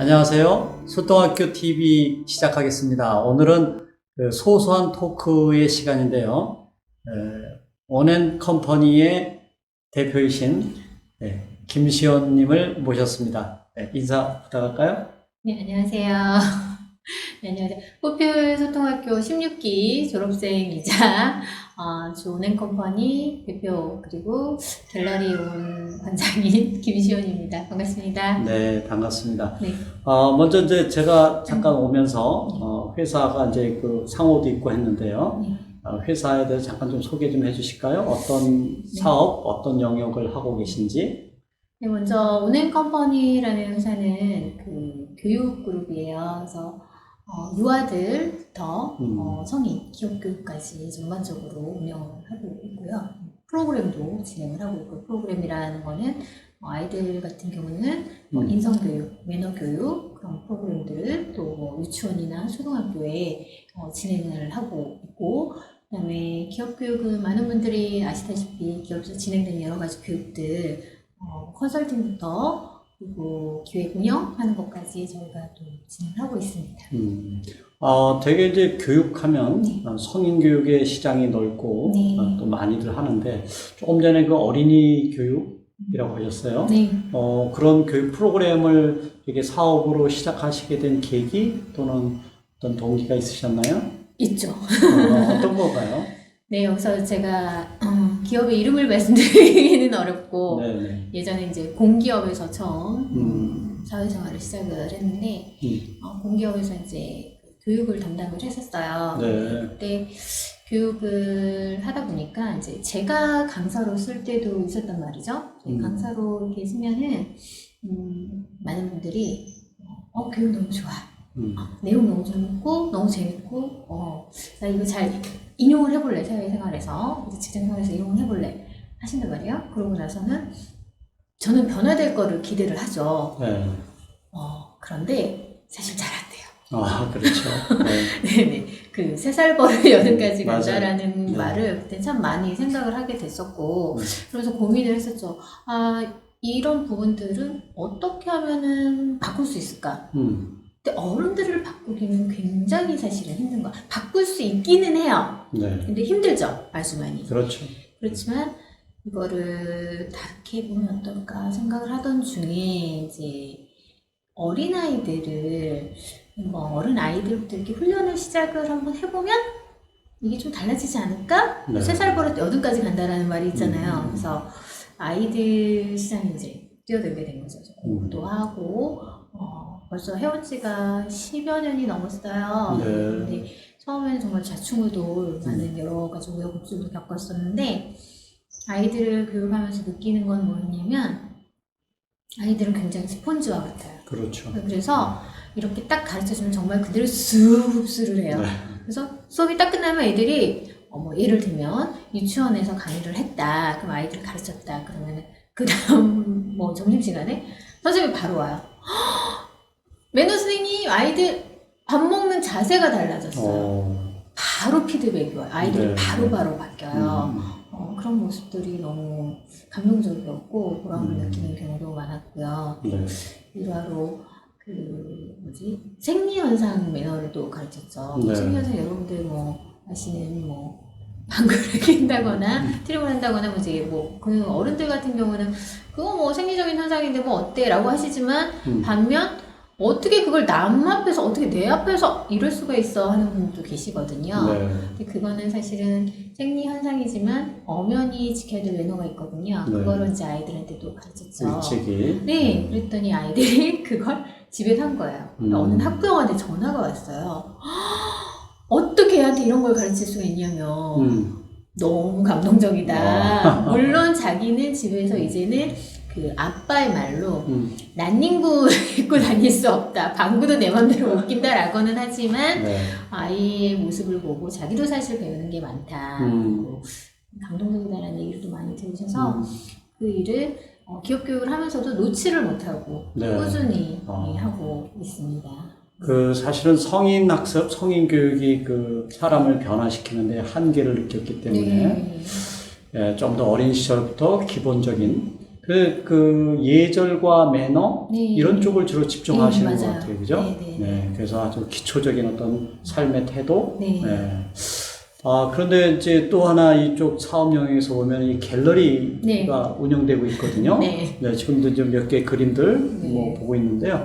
안녕하세요. 소통학교 TV 시작하겠습니다. 오늘은 소소한 토크의 시간인데요. 원앤컴퍼니의 대표이신 김시원님을 모셨습니다. 인사 부탁할까요? 네, 안녕하세요. 네, 안녕하세요. 포퓰 소통학교 16기 졸업생이자 원앤컴퍼니 대표 그리고 갤러리온 관장인 김시원입니다. 반갑습니다. 네, 반갑습니다. 네. 먼저 이제 제가 잠깐 오면서 회사가 이제 그 상호도 있고 했는데요. 네. 회사에 대해서 잠깐 좀 소개 좀 해주실까요? 어떤 사업, 어떤 영역을 하고 계신지? 네, 먼저 원앤컴퍼니라는 회사는 그 교육 그룹이에요. 그래서 유아들부터 성인, 기업 교육까지 전반적으로 운영을 하고 있고요. 프로그램도 진행을 하고 있고, 프로그램이라는 거는 아이들 같은 경우는 인성교육, 매너교육 그런 프로그램들을 또 유치원이나 초등학교에 진행을 하고 있고, 그다음에 기업 교육은 많은 분들이 아시다시피 기업에서 진행되는 여러 가지 교육들 컨설팅부터 그리고 기획 운영하는 것까지 저희가 또 진행하고 있습니다. 되게 이제 교육하면 성인 교육의 시장이 넓고 네. 또 많이들 하는데 조금 전에 그 어린이 교육이라고 하셨어요. 네. 그런 교육 프로그램을 이렇게 사업으로 시작하시게 된 계기 또는 어떤 동기가 있으셨나요? 있죠. 어떤 건가요? 네, 여기서 제가 기업의 이름을 말씀드리기는 어렵고 네네. 예전에 이제 공기업에서 처음 사회생활을 시작을 했는데 공기업에서 이제 교육을 담당을 했었어요. 네. 그때 교육을 하다 보니까 이제 제가 강사로 쓸 때도 있었단 말이죠. 강사로 이렇게 쓰면은 많은 분들이 교육 너무 좋아. 내용 너무 재밌고 너무 재밌고 나 이거 잘 인용을 해볼래. 사회생활에서 직장생활에서 인용을 해볼래 하신단 말이에요. 그러고 나서는 저는 변화될 거를 기대를 하죠. 네. 그런데 사실 잘 안 돼요. 그렇죠. 네. 네네. 그 3살 버릇 8까지 간다라는 네. 말을 그때 참 많이 생각을 하게 됐었고 그래서 고민을 했었죠. 이런 부분들은 어떻게 하면은 바꿀 수 있을까? 근데 어른들을 바꾸기는 굉장히 사실은 힘든 거야. 바꿀 수 있기는 해요. 네. 근데 힘들죠. 아주 많이. 그렇죠. 그렇지만 이거를 다르게 보면 어떨까 생각을 하던 중에 이제 어린아이들을 어른 아이들부터 이렇게 훈련을 시작을 한번 해보면 이게 좀 달라지지 않을까? 네. 3살 버릇 8까지 간다라는 말이 있잖아요. 그래서 아이들 시장에 이제 뛰어들게 된 거죠. 공부도 하고 벌써 해온 지가 10여 년이 넘었어요. 네. 근데 처음에는 정말 좌충우돌 많은 여러 가지 우여곡절을 겪었었는데 아이들을 교육하면서 느끼는 건 뭐였냐면 아이들은 굉장히 스폰지와 같아요. 그렇죠. 그래서 이렇게 딱 가르쳐주면 정말 그대로 쑥 흡수를 해요. 네. 그래서 수업이 딱 끝나면 애들이 예를 들면 유치원에서 강의를 했다. 그럼 아이들을 가르쳤다. 그러면은 그 다음 점심시간에 선생님이 바로 와요. 매너 선생님 아이들 밥 먹는 자세가 달라졌어요. 바로 피드백이 와요. 아이들이 네. 바로 바뀌어요. 그런 모습들이 너무 감동적이었고 보람을 느끼는 경우도 많았고요. 네. 일화로 생리현상 매너를 또 가르쳤죠. 네. 생리현상 여러분들 아시는 방구를 낀다거나 트림을 한다거나 그 어른들 같은 경우는 그거 생리적인 현상인데 어때? 라고 하시지만 반면 어떻게 그걸 남 앞에서 어떻게 내 앞에서 이럴 수가 있어 하는 분도 계시거든요. 네. 근데 그거는 사실은 생리 현상이지만 엄연히 지켜야 될 매너가 있거든요. 네. 그거를 이제 아이들한테도 가르쳤죠. 일찍이. 네, 그랬더니 아이들이 그걸 집에서 한 거예요. 어느 학부형한테 전화가 왔어요. 어떻게 애한테 이런 걸 가르칠 수가 있냐면 너무 감동적이다. 물론 자기는 집에서 이제는 그 아빠의 말로 난닝구 입고 다닐 수 없다. 방구도 내 맘대로 못 낀다라고는 하지만 네. 아이의 모습을 보고 자기도 사실 배우는 게 많다. 감동적이다라는 얘기를 또 많이 들으셔서 그 일을 기업 교육을 하면서도 놓지를 못하고 네. 꾸준히 하고 있습니다. 사실은 성인 학습, 성인 교육이 사람을 변화시키는데 한계를 느꼈기 때문에 좀 더 어린 시절부터 기본적인 그 예절과 매너 네. 이런 쪽을 주로 집중하시는 것 맞아요. 같아요, 그죠? 네, 네. 그래서 아주 기초적인 어떤 삶의 태도. 네. 그런데 이제 또 하나 이쪽 사업 영역에서 보면 이 갤러리가 네. 운영되고 있거든요. 네. 지금도 좀 몇 개 그림들 네. 뭐 보고 있는데요.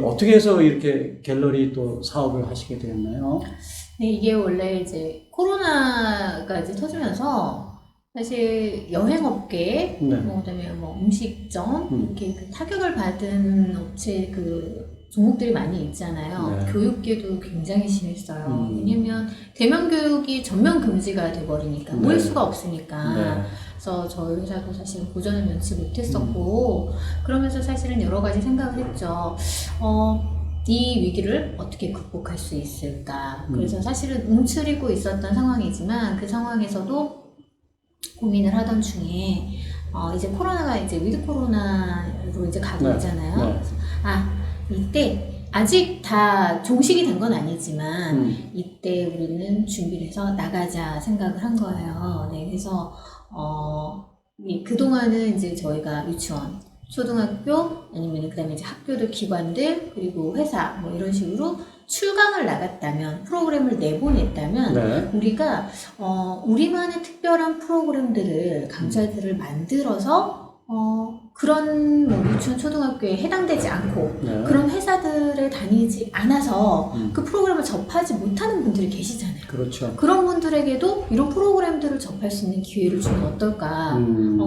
어떻게 해서 이렇게 갤러리 또 사업을 하시게 되었나요? 네, 이게 원래 이제 코로나가 이제 터지면서 사실 여행업계, 네. 그다음에 뭐 음식점 이렇게 그 타격을 받은 업체 그 종목들이 많이 있잖아요. 네. 교육계도 굉장히 심했어요. 음. 왜냐면 대면 교육이 전면 금지가 돼버리니까 네. 모일 수가 없으니까. 네. 그래서 저희 회사도 사실 고전을 면치 못했었고 그러면서 사실은 여러 가지 생각을 했죠. 이 위기를 어떻게 극복할 수 있을까? 그래서 사실은 움츠리고 있었던 상황이지만 그 상황에서도 고민을 하던 중에 이제 코로나가 이제 위드 코로나로 이제 가고 네. 있잖아요. 네. 그래서 이때 아직 다 종식이 된 건 아니지만 이때 우리는 준비를 해서 나가자 생각을 한 거예요. 네, 그래서 그동안은 이제 저희가 유치원, 초등학교 아니면 그다음에 이제 학교들, 기관들 그리고 회사 뭐 이런 식으로 출강을 나갔다면 프로그램을 내보냈다면 네. 우리가 우리만의 특별한 프로그램들을 강좌들을 만들어서 그런 뭐 유치원 초등학교에 해당되지 않고 네. 그런 회사들에 다니지 않아서 음. 그 프로그램을 접하지 못하는 분들이 계시잖아요. 그렇죠. 그런 분들에게도 이런 프로그램들을 접할 수 있는 기회를 주면 어떨까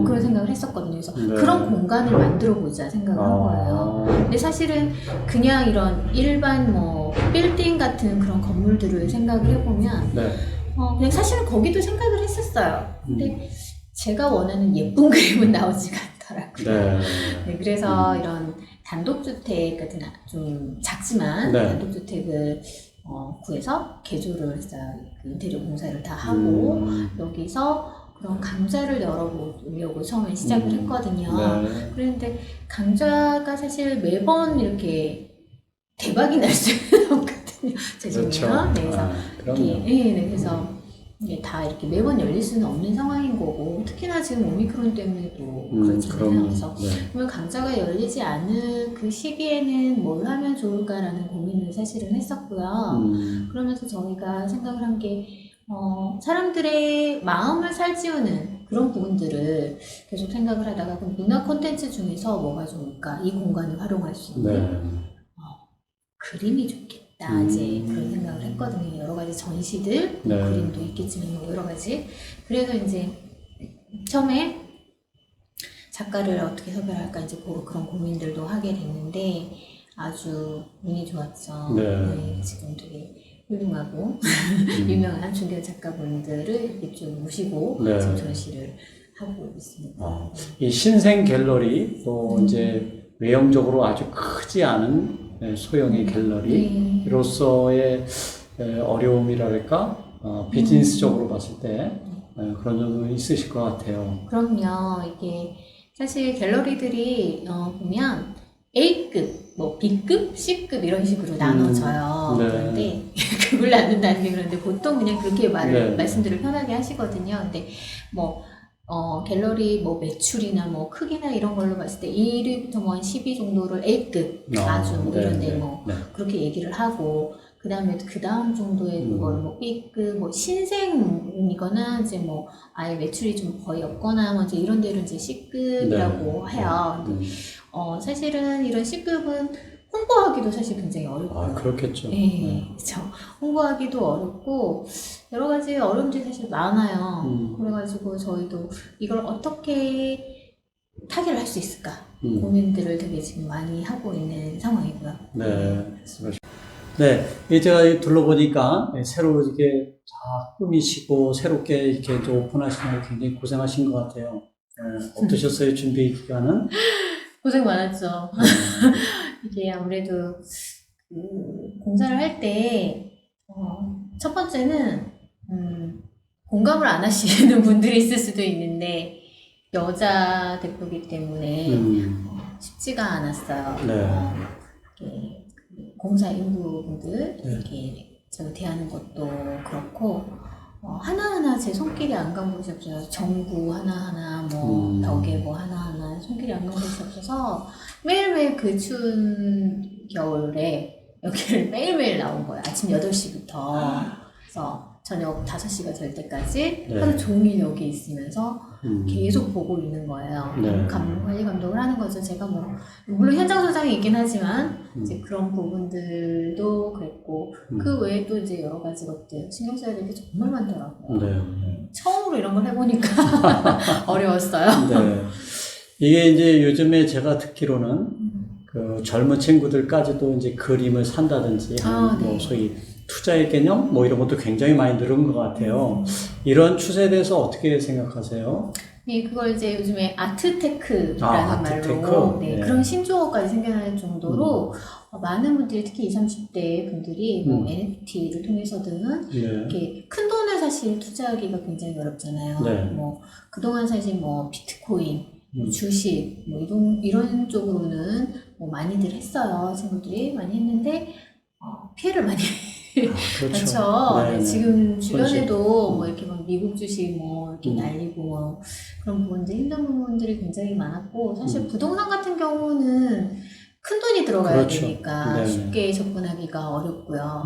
그런 생각을 했었거든요. 그래서 네. 그런 공간을 만들어 보자 생각을 한 거예요. 근데 사실은 그냥 이런 일반 뭐 빌딩 같은 그런 건물들을 생각을 해보면 네. 그냥 사실은 거기도 생각을 했었어요. 근데 제가 원하는 예쁜 그림은 나오지가 않더라고요. 네. 네, 그래서 이런 단독주택 같은 좀 작지만 네. 단독주택을 구해서 개조를 해서 그 인테리어 공사를 다 하고 여기서 그런 강좌를 열어보려고 처음에 시작을 했거든요. 네. 그런데 강좌가 사실 매번 이렇게 대박이 날 수는 없거든요. 죄송해요. 그렇죠. 네, 그래서 그럼요. 네, 그래서 이게 다 이렇게 매번 열릴 수는 없는 상황인 거고 특히나 지금 오미크론 때문에도 그렇잖아요. 그래서 그러면 강좌가 열리지 않을 그 시기에는 뭘 하면 좋을까라는 고민을 사실은 했었고요. 그러면서 저희가 생각을 한 게 사람들의 마음을 살찌우는 그런 부분들을 계속 생각을 하다가 그럼 문화 콘텐츠 중에서 뭐가 좋을까? 이 공간을 활용할 수 있는 그림이 좋겠다. 이제 그런 생각을 했거든요. 여러 가지 전시들, 네. 그림도 있겠지만 뭐 여러 가지. 그래서 이제 처음에 작가를 어떻게 섭외할까 이제 그런 고민들도 하게 됐는데 아주 운이 좋았죠. 네, 지금 되게 훌륭하고 유명한 중견 작가분들을 이렇게 좀 모시고 지금 전시를 하고 있습니다. 이 신생 갤러리 또 이제 외형적으로 아주 크지 않은 소형의 갤러리로서의 어려움이랄까 비즈니스적으로 봤을 때 그런 점도 있으실 것 같아요. 그럼요. 이게 사실 갤러리들이 보면 A급, 뭐 B급, C급 이런 식으로 나눠져요. 그런데 급을 나눈다는 게 그런데 보통 그냥 그렇게 말씀들을 편하게 하시거든요. 근데 뭐 갤러리 뭐 매출이나 뭐 크기나 이런 걸로 봤을 때 1위부터 뭐 한 10위 정도를 A급 아주 뭐 이런데 뭐 그렇게 얘기를 하고 그 다음에 그 다음 정도의 걸 뭐 B급 뭐 신생이거나 이제 뭐 아예 매출이 좀 거의 없거나 뭐 이제 이런 데를 이제 C급이라고 해요. 근데 사실은 이런 C급은 홍보하기도 사실 굉장히 어렵고. 그렇겠죠. 네, 그렇죠. 홍보하기도 어렵고 여러 가지 어려움들이 사실 많아요. 그래가지고 저희도 이걸 어떻게 타개를 할 수 있을까 고민들을 되게 지금 많이 하고 있는 상황이고요. 네, 제가 둘러보니까 새로 이렇게 다 꾸미시고 새롭게 이렇게 좀 오픈하시는 거 굉장히 고생하신 것 같아요. 어떠셨어요, 준비 기간은? 고생 많았죠. 이게 아무래도 공사를 할 때 첫 번째는 공감을 안 하시는 분들이 있을 수도 있는데 여자 대표이기 때문에 쉽지가 않았어요. 이렇게 공사 인부분들 이렇게 저 대하는 것도 그렇고 하나하나 제 손길이 안 간 곳이 없어요. 전구 하나하나, 뭐, 벽에 뭐 하나하나 손길이 안 간 곳이 없어서 매일매일 그 추운 겨울에 여기를 매일매일 나온 거예요. 아침 8시부터. 그래서 저녁 5시가 될 때까지 네. 하루 종일 여기 있으면서 계속 보고 있는 거예요. 네. 관리 감독을 하는 거죠. 제가 뭐 물론 현장 소장이 있긴 하지만 이제 그런 부분들도 그랬고 그 외에 또 이제 여러 가지 것들 신경 써야 될 게 정말 많더라고요. 네. 처음으로 이런 걸 해보니까 어려웠어요. 네. 이게 이제 요즘에 제가 듣기로는 그 젊은 친구들까지도 이제 그림을 산다든지 하는 뭐 네. 소위 투자의 개념 뭐 이런 것도 굉장히 많이 늘은 것 같아요. 이런 추세에 대해서 어떻게 생각하세요? 네, 그걸 이제 요즘에 아트테크라는 아트테크? 말로 네, 네. 그런 신조어까지 생겨날 정도로 많은 분들이 특히 20, 30대 분들이 뭐 NFT를 통해서든 네. 이렇게 큰 돈을 사실 투자하기가 굉장히 어렵잖아요. 네. 뭐 그동안 사실 뭐 비트코인, 뭐 주식 뭐 이런 쪽으로는 뭐 많이들 했어요. 친구들이 많이 했는데 피해를 많이 그렇죠. 네, 네, 네. 지금 주변에도 뭐 이렇게 막 미국 주식 뭐 이렇게 날리고 뭐 그런 부분들 힘든 부분들이 굉장히 많았고 사실 부동산 같은 경우는 큰 돈이 들어가야 그렇죠. 되니까 네네. 쉽게 접근하기가 어렵고요.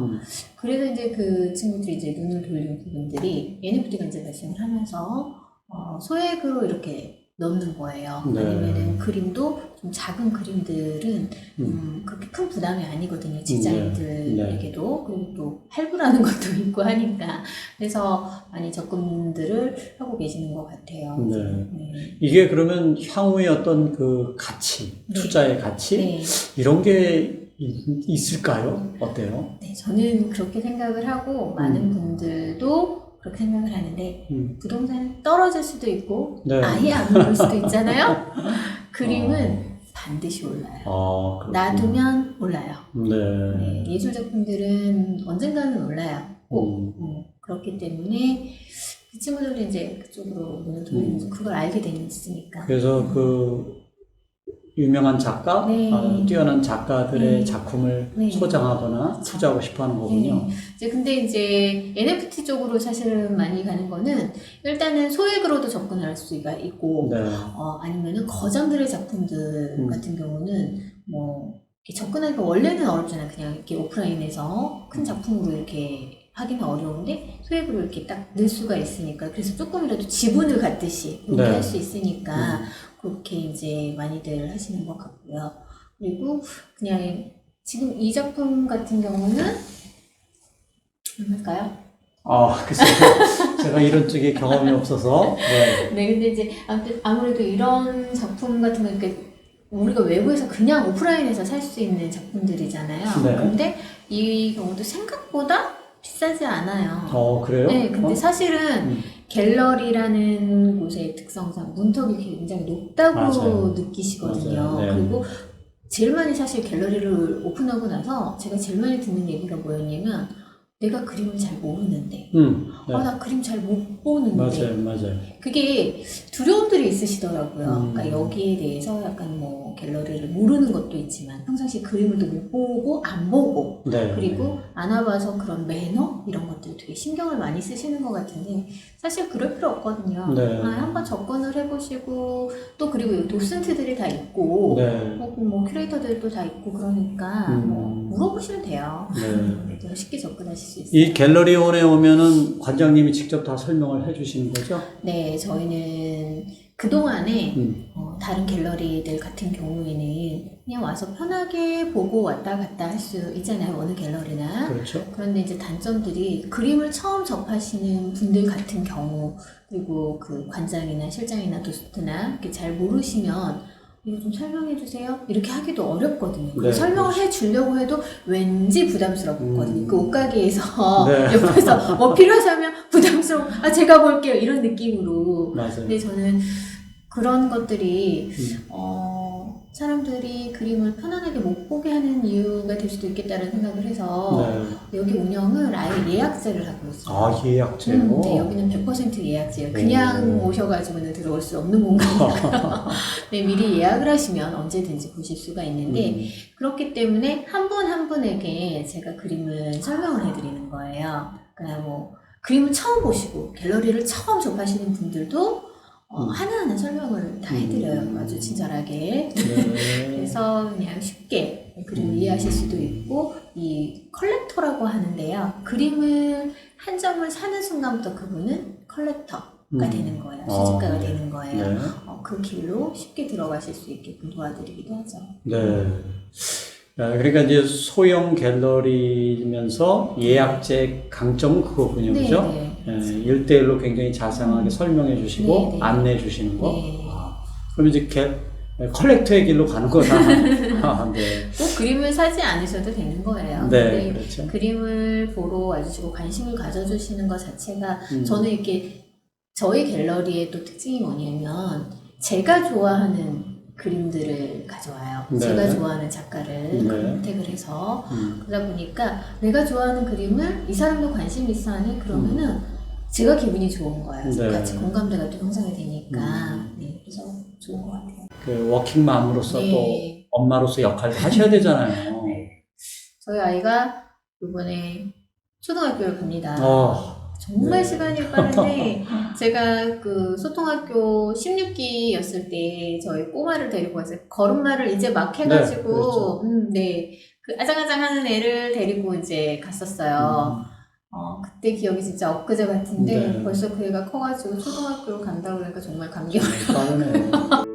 그래서 이제 그 친구들이 이제 눈을 돌린 부분들이 NFT가 이제 발생을 하면서 소액으로 이렇게 넣는 거예요. 네. 아니면은 그림도 좀 작은 그림들은 그렇게 큰 부담이 아니거든요. 디자인들에게도. 그리고 또 할부라는 것도 있고 하니까. 그래서 많이 접근들을 하고 계시는 것 같아요. 네. 네. 이게 그러면 향후의 어떤 그 가치, 네. 투자의 가치 네. 이런 게 있을까요? 어때요? 네, 저는 그렇게 생각을 하고 많은 분들도 그렇게 생각을 하는데 부동산이 떨어질 수도 있고 네. 아예 안 오를 수도 있잖아요. 그림은 반드시 올라요. 놔두면 올라요. 네. 네, 예술 작품들은 언젠가는 올라요. 꼭. 그렇기 때문에 그 친구들이 이제 그쪽으로 눈을 돌리면서 그걸 알게 되니까. 그래서 그 유명한 작가, 네. 뛰어난 작가들의 네. 작품을 네. 소장하거나 투자하고 싶어 하는 거군요. 네. 근데 이제 NFT 쪽으로 사실은 많이 가는 거는 일단은 소액으로도 접근할 수가 있고, 네. 아니면은 거장들의 작품들 같은 경우는 뭐, 이렇게 접근하기가 원래는 어렵잖아요. 그냥 이렇게 오프라인에서 큰 작품으로 이렇게 하기는 어려운데 소액으로 이렇게 딱 넣을 수가 있으니까 그래서 조금이라도 지분을 갖듯이 그렇게 네. 할 수 있으니까 그렇게 이제 많이들 하시는 것 같고요. 그리고 그냥 지금 이 작품 같은 경우는 얼마일까요? 글쎄요. 제가 이런 쪽에 경험이 없어서. 네. 네, 근데 이제 아무래도 이런 작품 같은 거 이렇게 우리가 외부에서 그냥 오프라인에서 살 수 있는 작품들이잖아요. 네. 근데 이 경우도 생각보다 비싸지 않아요. 그래요? 네, 근데 사실은 갤러리라는 곳의 특성상 문턱이 굉장히 높다고 맞아요. 느끼시거든요. 맞아요. 네. 그리고 제일 많이 사실 갤러리를 오픈하고 나서 제가 제일 많이 듣는 얘기가 뭐였냐면 내가 그림을 잘 모르는데 네. 나 그림 잘 못 보는데 맞아요. 그게 두려움들이 있으시더라고요. 그러니까 여기에 대해서 약간 뭐 갤러리를 모르는 것도 있지만 평상시 그림을 또 못 보고 안 보고 네. 그리고 안 와봐서 그런 매너 이런 것들 되게 신경을 많이 쓰시는 것 같은데 사실 그럴 필요 없거든요. 네. 한번 접근을 해보시고 또 그리고 도슨트들이 다 있고 네. 혹은 뭐 큐레이터들도 다 있고 그러니까 뭐 물어보시면 돼요. 네. 더 쉽게 접근하실 수 있어요. 이 갤러리온에 오면은 관장님이 직접 다 설명을 해주시는 거죠? 네, 저희는 그동안에 다른 갤러리들 같은 경우에는 그냥 와서 편하게 보고 왔다 갔다 할 수 있잖아요. 어느 갤러리나. 그렇죠. 그런데 이제 단점들이 그림을 처음 접하시는 분들 같은 경우 그리고 그 관장이나 실장이나 도스트나 이렇게 잘 모르시면 이거 좀 설명해 주세요. 이렇게 하기도 어렵거든요. 네, 설명을 해 주려고 해도 왠지 부담스럽거든요. 그 옷가게에서 네. 옆에서 뭐 필요하시면 부담스러워. 제가 볼게요. 이런 느낌으로. 맞아요. 근데 저는 그런 것들이 사람들이 그림을 편안하게 못 보게 하는 이유가 될 수도 있겠다는 생각을 해서 여기 운영을 아예 예약제를 하고 있어요. 예약제요? 네, 여기는 100% 예약제예요. 그냥 오셔가지고는 들어올 수 없는 공간이니까 네, 미리 예약을 하시면 언제든지 보실 수가 있는데 그렇기 때문에 한 분 한 분에게 제가 그림을 설명을 해드리는 거예요. 그러니까 뭐 그림을 처음 보시고 갤러리를 처음 접하시는 분들도 하나하나 설명을 다 해드려요. 아주 친절하게. 네. 그래서 그냥 쉽게 그림을 이해하실 수도 있고, 이 컬렉터라고 하는데요. 그림을 한 점을 사는 순간부터 그분은 컬렉터가 되는 거예요. 수집가가 네. 되는 거예요. 네. 그 길로 쉽게 들어가실 수 있게끔 도와드리기도 하죠. 네. 그러니까 이제 소형 갤러리면서 예약제 강점은 그거군요. 그죠? 네. 예, 1대1로 굉장히 자세하게 설명해 주시고 네, 네. 안내해 주시는 거. 네. 그럼 이제 컬렉터의 길로 가는 거다. 네. 꼭 그림을 사지 않으셔도 되는 거예요. 네, 근데 그렇죠. 그림을 보러 와주시고 관심을 가져주시는 것 자체가 음. 저는 이렇게 저희 갤러리의 또 특징이 뭐냐면 제가 좋아하는 그림들을 가져와요. 네. 제가 좋아하는 작가를 네. 컨택을 해서 그러다 보니까 내가 좋아하는 그림을 이 사람도 관심 있어 하네? 그러면은 제가 기분이 좋은 거예요. 네. 같이 공감대가 또 형성이 되니까. 네, 그래서 좋은 것 같아요. 그 워킹맘으로서 네. 또 엄마로서 역할을 하셔야 되잖아요. 저희 아이가 이번에 초등학교를 갑니다. 정말 네. 시간이 빠른데 제가 그 소통학교 16기였을 때 저희 꼬마를 데리고 왔어요. 걸음마를 이제 막 해가지고 네, 그렇죠. 네, 그 아장아장하는 애를 데리고 이제 갔었어요. 그때 기억이 진짜 엊그제 같은데 네. 벌써 그 애가 커가지고 초등학교로 간다고 그러니까 정말 감격을 빠르네요.